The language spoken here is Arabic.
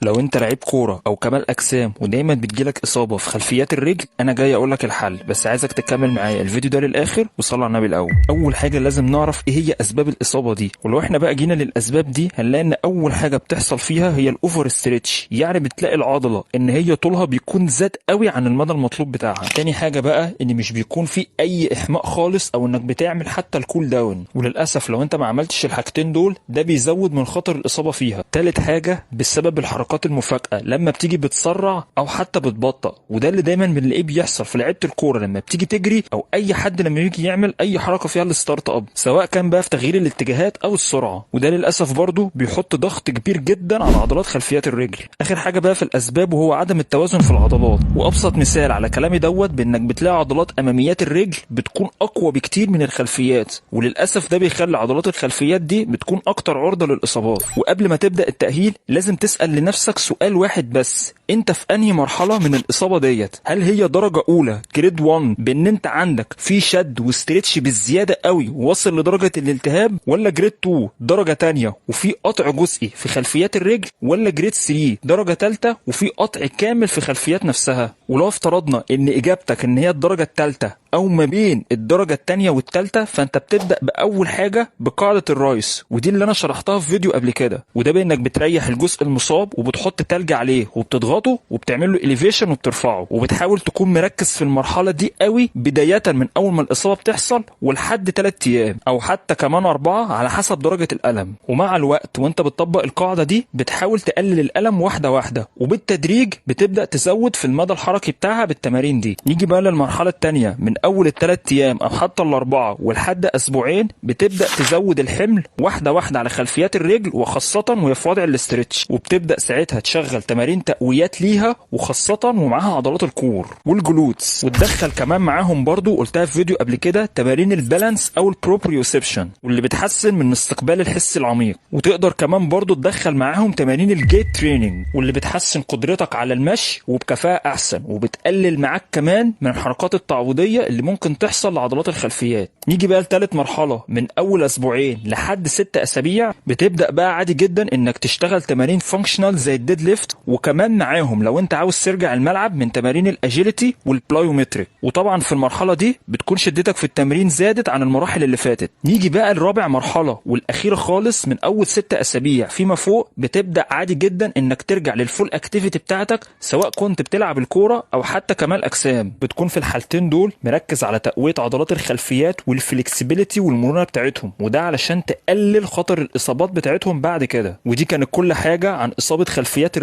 لو انت لعيب كوره او كمال اجسام ودايما بتجيلك اصابه في خلفيات الرجل، انا جاي اقول لك الحل، بس عايزك تكمل معايا الفيديو ده للاخر وصلي على النبي الاول. اول حاجه لازم نعرف ايه هي اسباب الاصابه دي، ولو احنا بقى جينا للاسباب دي هنلاقي ان اول حاجه بتحصل فيها هي الاوفر ستريتش، يعني بتلاقي العضله ان هي طولها بيكون زاد قوي عن المدى المطلوب بتاعها. تاني حاجه بقى ان مش بيكون في اي احماء خالص او انك بتعمل حتى الكول داون، وللاسف لو انت ما عملتش الحاجتين دول ده بيزود من خطر الاصابه فيها. تالت حاجه بسبب الحركات المفاجئه لما بتيجي بتسرع او حتى بتبطأ، وده اللي دايما بنلاقيه بيحصل في لعيبه الكوره لما بتيجي تجري او اي حد لما يجي يعمل اي حركه فيها الستارت اب، سواء كان بقى في تغيير الاتجاهات او السرعه، وده للاسف برضه بيحط ضغط كبير جدا على عضلات خلفيات الرجل. اخر حاجه بقى في الاسباب وهو عدم التوازن في العضلات، وابسط مثال على كلامي بانك بتلاقي عضلات اماميات الرجل بتكون اقوى بكتير من الخلفيات، وللاسف ده بيخلي عضلات الخلفيات دي بتكون اكتر عرضه للاصابات. وقبل ما تبدا التاهيل لازم تسال لنفسك سؤال واحد بس، انت في انهي مرحله من الاصابه ديت؟ هل هي درجه اولى جريد 1 بان انت عندك في شد وستريتش بالزياده قوي واصل لدرجه الالتهاب، ولا جريد 2 درجه تانية وفي قطع جزئي في خلفيات الرجل، ولا جريد 3 درجه ثالثه وفي قطع كامل في خلفيات نفسها؟ ولو افترضنا ان اجابتك ان هي الدرجه الثالثه او ما بين الدرجه الثانيه والثالثه، فانت بتبدا باول حاجه بقاعده الرايس، ودي اللي انا شرحتها في فيديو قبل كده، وده بانك بتريح الجزء المصاب وبتحط تلج عليه وبتضغطه وبتعمل له اليفيشن وبترفعه، وبتحاول تكون مركز في المرحله دي قوي بدايه من اول ما الاصابه بتحصل ولحد 3 ايام او حتى كمان 4 على حسب درجه الالم. ومع الوقت وانت بتطبق القاعده دي بتحاول تقلل الالم واحده واحده، وبالتدريج بتبدا تزود في المدى الحركي بتاعها بالتمارين دي. نيجي بقى للمرحله الثانيه، من اول ال3 ايام او حتى ال4 ولحد اسبوعين بتبدا تزود الحمل واحده واحده على خلفيات الرجل، وخاصه وهي في وضع الاسترتش، وبتبدا ساعتها تشغل تمارين تقويات ليها، وخاصه ومعاها عضلات الكور والجلوتس، وتدخل كمان معاهم برضو قلتها في فيديو قبل كده تمارين البالانس او البروبريوسبشن، واللي بتحسن من استقبال الحس العميق. وتقدر كمان برضو تدخل معاهم تمارين الجيت تريننج، واللي بتحسن قدرتك على المشي وبكفاءه احسن، وبتقلل معاك كمان من الحركات التعويضيه اللي ممكن تحصل لعضلات الخلفيات. نيجي بقى لثالث مرحله، من اول اسبوعين لحد 6 اسابيع بتبدا بقى عادي جدا انك تشتغل تمارين فانكشنال زي الديد ليفت، وكمان معاهم لو انت عاوز ترجع الملعب من تمارين الاجيليتي والبلايومتريك. وطبعا في المرحله دي بتكون شدتك في التمرين زادت عن المراحل اللي فاتت. نيجي بقى لرابع مرحله والاخيره خالص، من اول 6 اسابيع فيما فوق بتبدا عادي جدا انك ترجع للفول اكتيفيتي بتاعتك، سواء كنت بتلعب الكوره او حتى كمال اجسام. بتكون في الحالتين دول مركز على تقويه عضلات الخلفيات والفلكسبيليتي والمرونه بتاعتهم، وده علشان تقلل خطر الاصابات بتاعتهم بعد كده. ودي كانت كل حاجه عن اصابه خلفيات